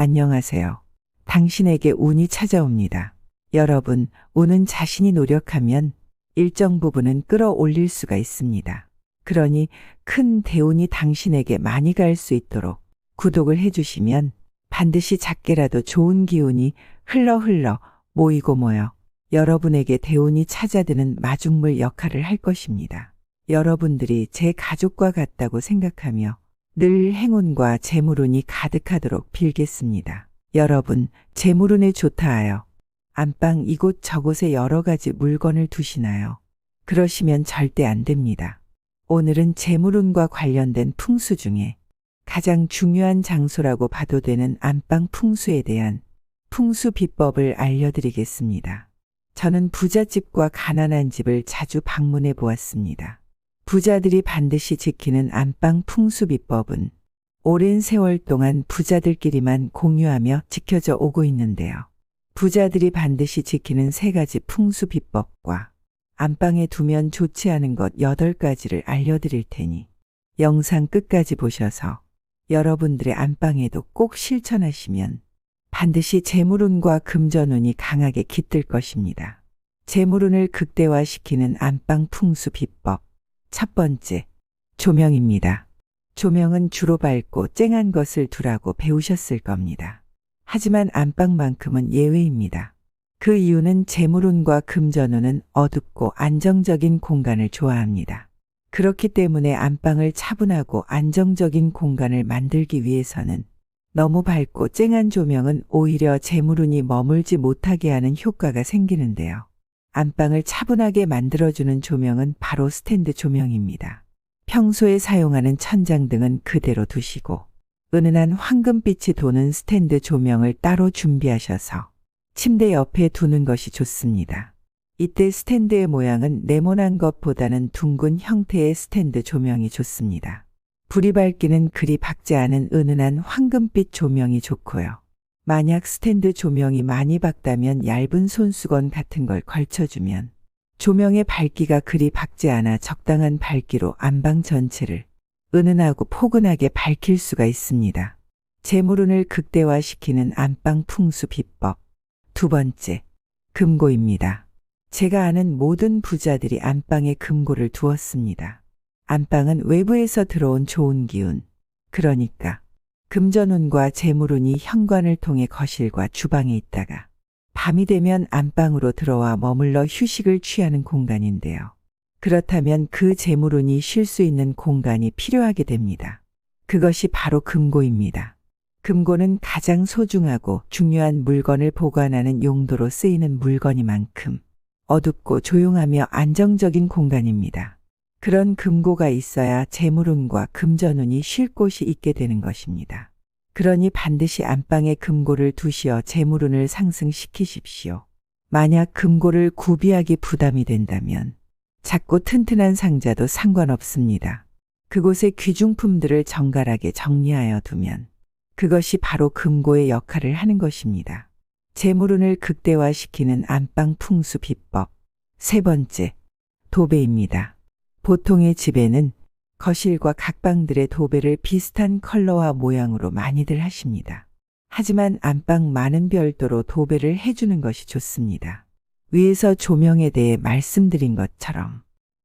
안녕하세요. 당신에게 운이 찾아옵니다. 여러분, 운은 자신이 노력하면 일정 부분은 끌어올릴 수가 있습니다. 그러니 큰 대운이 당신에게 많이 갈 수 있도록 구독을 해주시면 반드시 작게라도 좋은 기운이 흘러 모이고 모여 여러분에게 대운이 찾아드는 마중물 역할을 할 것입니다. 여러분들이 제 가족과 같다고 생각하며 늘 행운과 재물운이 가득하도록 빌겠습니다. 여러분, 재물운에 좋다 하여 안방 이곳 저곳에 여러 가지 물건을 두시나요? 그러시면 절대 안 됩니다. 오늘은 재물운과 관련된 풍수 중에 가장 중요한 장소라고 봐도 되는 안방 풍수에 대한 풍수 비법을 알려드리겠습니다. 저는 부잣집과 가난한 집을 자주 방문해 보았습니다. 부자들이 반드시 지키는 안방 풍수 비법은 오랜 세월 동안 부자들끼리만 공유하며 지켜져 오고 있는데요. 부자들이 반드시 지키는 3가지 풍수 비법과 안방에 두면 좋지 않은 것 8가지를 알려드릴 테니 영상 끝까지 보셔서 여러분들의 안방에도 꼭 실천하시면 반드시 재물운과 금전운이 강하게 깃들 것입니다. 재물운을 극대화시키는 안방 풍수 비법. 첫 번째, 조명입니다. 조명은 주로 밝고 쨍한 것을 두라고 배우셨을 겁니다. 하지만 안방만큼은 예외입니다. 그 이유는 재물운과 금전운은 어둡고 안정적인 공간을 좋아합니다. 그렇기 때문에 안방을 차분하고 안정적인 공간을 만들기 위해서는 너무 밝고 쨍한 조명은 오히려 재물운이 머물지 못하게 하는 효과가 생기는데요. 안방을 차분하게 만들어주는 조명은 바로 스탠드 조명입니다. 평소에 사용하는 천장등은 그대로 두시고 은은한 황금빛이 도는 스탠드 조명을 따로 준비하셔서 침대 옆에 두는 것이 좋습니다. 이때 스탠드의 모양은 네모난 것보다는 둥근 형태의 스탠드 조명이 좋습니다. 불이 밝기는 그리 밝지 않은 은은한 황금빛 조명이 좋고요. 만약 스탠드 조명이 많이 밝다면 얇은 손수건 같은 걸 걸쳐주면 조명의 밝기가 그리 밝지 않아 적당한 밝기로 안방 전체를 은은하고 포근하게 밝힐 수가 있습니다. 재물운을 극대화시키는 안방 풍수 비법. 두 번째, 금고입니다. 제가 아는 모든 부자들이 안방에 금고를 두었습니다. 안방은 외부에서 들어온 좋은 기운, 그러니까 금전운과 재물운이 현관을 통해 거실과 주방에 있다가 밤이 되면 안방으로 들어와 머물러 휴식을 취하는 공간인데요. 그렇다면 그 재물운이 쉴 수 있는 공간이 필요하게 됩니다. 그것이 바로 금고입니다. 금고는 가장 소중하고 중요한 물건을 보관하는 용도로 쓰이는 물건이만큼 어둡고 조용하며 안정적인 공간입니다. 그런 금고가 있어야 재물운과 금전운이 쉴 곳이 있게 되는 것입니다. 그러니 반드시 안방에 금고를 두시어 재물운을 상승시키십시오. 만약 금고를 구비하기 부담이 된다면 작고 튼튼한 상자도 상관없습니다. 그곳에 귀중품들을 정갈하게 정리하여 두면 그것이 바로 금고의 역할을 하는 것입니다. 재물운을 극대화시키는 안방 풍수 비법. 세 번째, 도배입니다. 보통의 집에는 거실과 각 방들의 도배를 비슷한 컬러와 모양으로 많이들 하십니다. 하지만 안방만은 별도로 도배를 해주는 것이 좋습니다. 위에서 조명에 대해 말씀드린 것처럼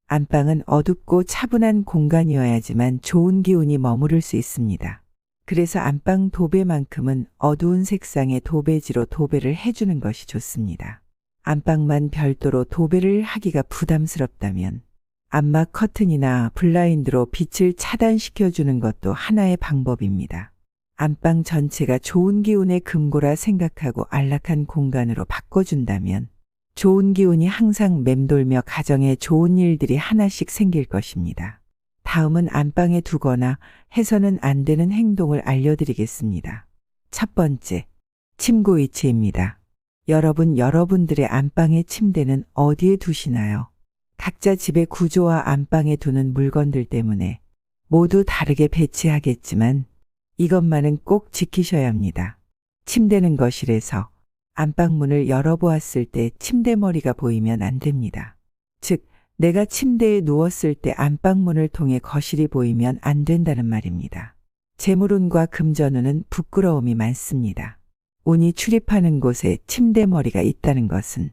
안방은 어둡고 차분한 공간이어야지만 좋은 기운이 머무를 수 있습니다. 그래서 안방 도배만큼은 어두운 색상의 도배지로 도배를 해주는 것이 좋습니다. 안방만 별도로 도배를 하기가 부담스럽다면 암막 커튼이나 블라인드로 빛을 차단시켜주는 것도 하나의 방법입니다. 안방 전체가 좋은 기운의 금고라 생각하고 안락한 공간으로 바꿔준다면 좋은 기운이 항상 맴돌며 가정에 좋은 일들이 하나씩 생길 것입니다. 다음은 안방에 두거나 해서는 안 되는 행동을 알려드리겠습니다. 첫 번째, 침구 위치입니다. 여러분들의 안방의 침대는 어디에 두시나요? 각자 집의 구조와 안방에 두는 물건들 때문에 모두 다르게 배치하겠지만 이것만은 꼭 지키셔야 합니다. 침대는 거실에서 안방문을 열어보았을 때 침대머리가 보이면 안 됩니다. 즉, 내가 침대에 누웠을 때 안방문을 통해 거실이 보이면 안 된다는 말입니다. 재물운과 금전운은 부끄러움이 많습니다. 운이 출입하는 곳에 침대머리가 있다는 것은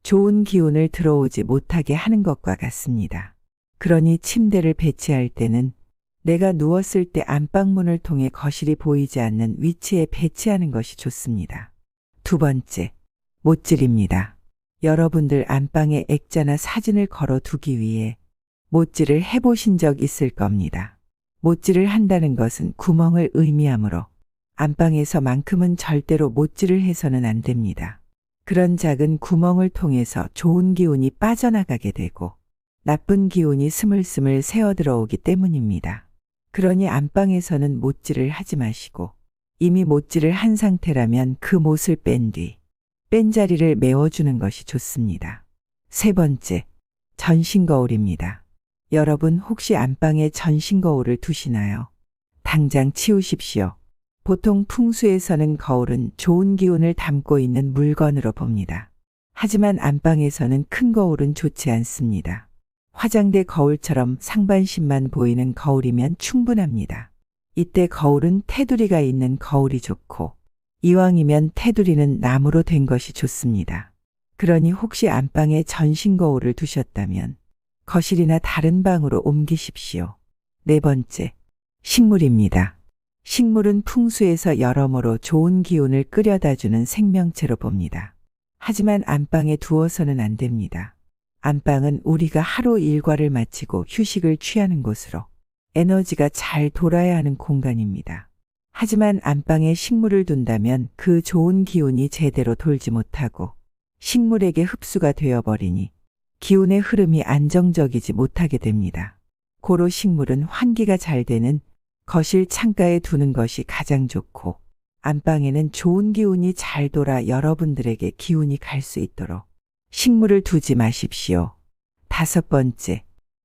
좋은 기운을 들어오지 못하게 하는 것과 같습니다. 그러니 침대를 배치할 때는 내가 누웠을 때 안방문을 통해 거실이 보이지 않는 위치에 배치하는 것이 좋습니다. 두 번째, 못질입니다. 여러분들 안방에 액자나 사진을 걸어 두기 위해 못질을 해보신 적 있을 겁니다. 못질을 한다는 것은 구멍을 의미하므로 안방에서만큼은 절대로 못질을 해서는 안 됩니다. 그런 작은 구멍을 통해서 좋은 기운이 빠져나가게 되고 나쁜 기운이 스물스물 새어 들어오기 때문입니다. 그러니 안방에서는 못질을 하지 마시고 이미 못질을 한 상태라면 그 못을 뺀 뒤 뺀 자리를 메워주는 것이 좋습니다. 세 번째, 전신거울입니다. 여러분 혹시 안방에 전신거울을 두시나요? 당장 치우십시오. 보통 풍수에서는 거울은 좋은 기운을 담고 있는 물건으로 봅니다. 하지만 안방에서는 큰 거울은 좋지 않습니다. 화장대 거울처럼 상반신만 보이는 거울이면 충분합니다. 이때 거울은 테두리가 있는 거울이 좋고 이왕이면 테두리는 나무로 된 것이 좋습니다. 그러니 혹시 안방에 전신 거울을 두셨다면 거실이나 다른 방으로 옮기십시오. 네 번째, 식물입니다. 식물은 풍수에서 여러모로 좋은 기운을 끌여다주는 생명체로 봅니다. 하지만 안방에 두어서는 안 됩니다. 안방은 우리가 하루 일과를 마치고 휴식을 취하는 곳으로 에너지가 잘 돌아야 하는 공간입니다. 하지만 안방에 식물을 둔다면 그 좋은 기운이 제대로 돌지 못하고 식물에게 흡수가 되어버리니 기운의 흐름이 안정적이지 못하게 됩니다. 고로 식물은 환기가 잘 되는 거실 창가에 두는 것이 가장 좋고 안방에는 좋은 기운이 잘 돌아 여러분들에게 기운이 갈 수 있도록 식물을 두지 마십시오. 다섯 번째,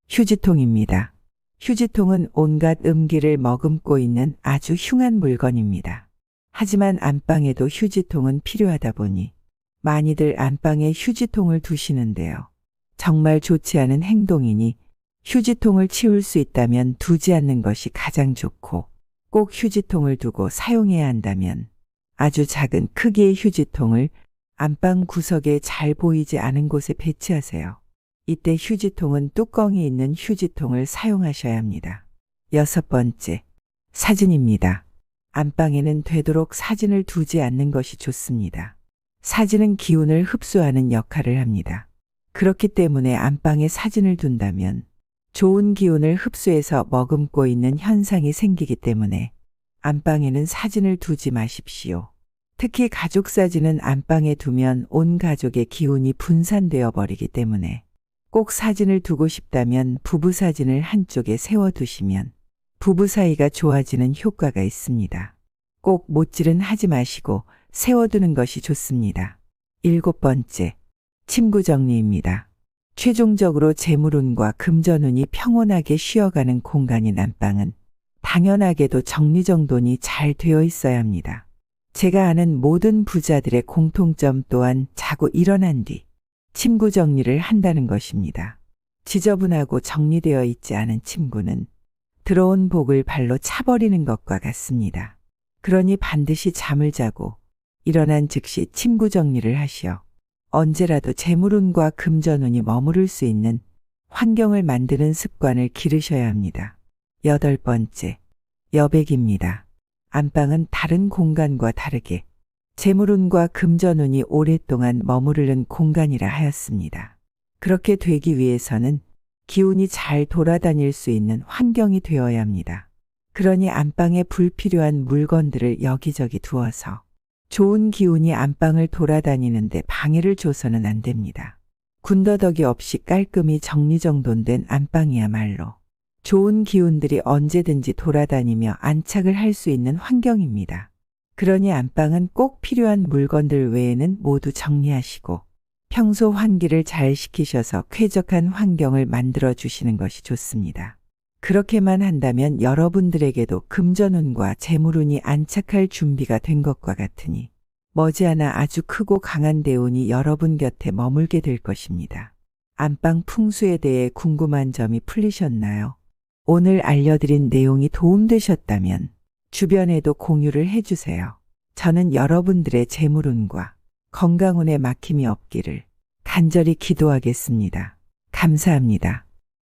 휴지통입니다. 휴지통은 온갖 음기를 머금고 있는 아주 흉한 물건입니다. 하지만 안방에도 휴지통은 필요하다 보니 많이들 안방에 휴지통을 두시는데요. 정말 좋지 않은 행동이니 휴지통을 치울 수 있다면 두지 않는 것이 가장 좋고 꼭 휴지통을 두고 사용해야 한다면 아주 작은 크기의 휴지통을 안방 구석에 잘 보이지 않은 곳에 배치하세요. 이때 휴지통은 뚜껑이 있는 휴지통을 사용하셔야 합니다. 여섯 번째, 사진입니다. 안방에는 되도록 사진을 두지 않는 것이 좋습니다. 사진은 기운을 흡수하는 역할을 합니다. 그렇기 때문에 안방에 사진을 둔다면 좋은 기운을 흡수해서 머금고 있는 현상이 생기기 때문에 안방에는 사진을 두지 마십시오. 특히 가족 사진은 안방에 두면 온 가족의 기운이 분산되어 버리기 때문에 꼭 사진을 두고 싶다면 부부 사진을 한쪽에 세워두시면 부부 사이가 좋아지는 효과가 있습니다. 꼭 못질은 하지 마시고 세워두는 것이 좋습니다. 일곱 번째, 침구 정리입니다. 최종적으로 재물운과 금전운이 평온하게 쉬어가는 공간인 안방은 당연하게도 정리정돈이 잘 되어 있어야 합니다. 제가 아는 모든 부자들의 공통점 또한 자고 일어난 뒤 침구 정리를 한다는 것입니다. 지저분하고 정리되어 있지 않은 침구는 들어온 복을 발로 차버리는 것과 같습니다. 그러니 반드시 잠을 자고 일어난 즉시 침구 정리를 하시어 언제라도 재물운과 금전운이 머무를 수 있는 환경을 만드는 습관을 기르셔야 합니다. 여덟 번째, 여백입니다. 안방은 다른 공간과 다르게 재물운과 금전운이 오랫동안 머무르는 공간이라 하였습니다. 그렇게 되기 위해서는 기운이 잘 돌아다닐 수 있는 환경이 되어야 합니다. 그러니 안방에 불필요한 물건들을 여기저기 두어서 좋은 기운이 안방을 돌아다니는데 방해를 줘서는 안 됩니다. 군더더기 없이 깔끔히 정리정돈된 안방이야말로 좋은 기운들이 언제든지 돌아다니며 안착을 할 수 있는 환경입니다. 그러니 안방은 꼭 필요한 물건들 외에는 모두 정리하시고 평소 환기를 잘 시키셔서 쾌적한 환경을 만들어 주시는 것이 좋습니다. 그렇게만 한다면 여러분들에게도 금전운과 재물운이 안착할 준비가 된 것과 같으니 머지않아 아주 크고 강한 대운이 여러분 곁에 머물게 될 것입니다. 안방 풍수에 대해 궁금한 점이 풀리셨나요? 오늘 알려드린 내용이 도움되셨다면 주변에도 공유를 해주세요. 저는 여러분들의 재물운과 건강운에 막힘이 없기를 간절히 기도하겠습니다. 감사합니다.